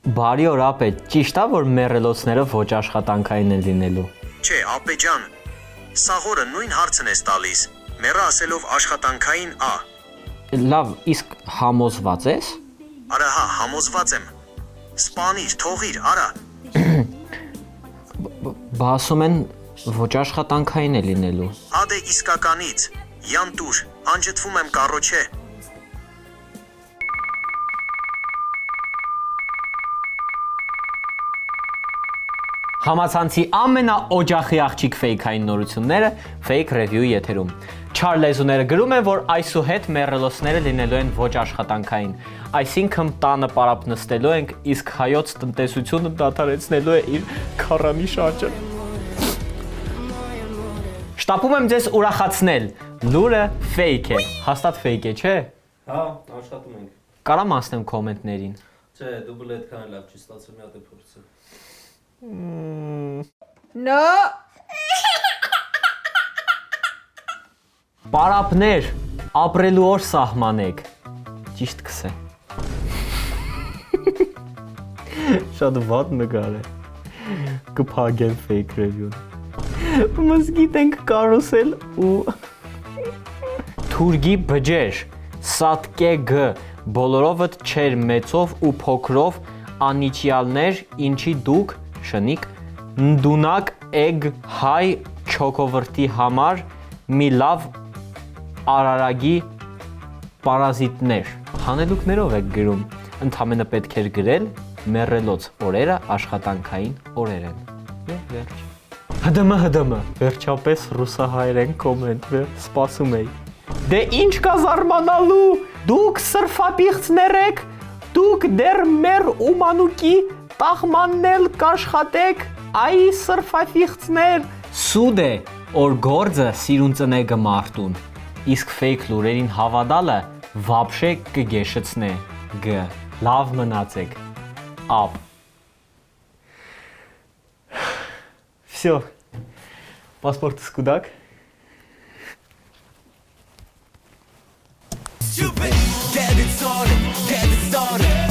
Բարի օր ապե, ճիշտ է որ մեռելոցները ոչ աշխատանքային են լինելու։ Չէ, ապե ջան, սաղորը նույն հարցն ես տալիս, մեռը ասելով աշխատանքային ա։ Լավ, իսկ համոզված ես։ Արա հա, համոզված եմ։ Սպանիր, թողիր, արա։ Բա ասում են ոչ աշխատանքային է լինելու։ Ադե իսկականից, յան տուր, անջտվում եմ կարոչե։ Համացանցի ամենաօջախի աղջիկ ֆեյքային նորությունները Fake Review եթերում։ Չար լեզուները գրում են, որ այսուհետ մեռելոցները լինելու են ոչ աշխատանքային, այսինքն տանը պարապ նստելու ենք, իսկ հայոց տնտեսությունը դադարեցնելու է իր քարանի շարժը։ Շտապում եմ ձեզ ուրախացնել, լուրը fake է, հաստատ fake է, չէ՞։ Հա, աշխատում ենք։ Կարամ ասնեմ կոմենտներին։ Չէ, դուբլը այդքան լավ չի ստացվում, մի հատ է փորձել։ No. Պարապներ, ապրելու օր սահմանեք։ Ճիշտ կսե։ Շատ վատ նկար է։ Կփագեմ fake review-ն։ Մզգիտ ենք կարուսել ու Թուրգի բջեր, սատկե գ, բոլորովդ չեր մեծով ու փոքրով անիչյալներ, ինչի դուք շնիկ ընդունակ էգ հայ չոկովրտի համար մի լավ արարագի պարազիտներ հանելուկներով եք գրում ընդամենը պետք էր գրել մեռելոց օրերը աշխատանքային օրեր են վերջ ՀԴՄ վերջապես ռուսահայերեն կոմենտ սպասում էի դե ինչ կա զարմանալու դուք սրֆապիղծներ եք դուք դեռ մեր ումանուկի տաղմաննել կաշխատեք, այ սրֆաֆիղծներ, սուդ է, որ գործը սիրուն ծնեգը մարդուն, իսկ fake լուրերին հավադալը վաբշե կգեշեցնե, գ, լավ մնացեք, ապ։ Всё, паспорт սկուդակ։ Stupid, get it started,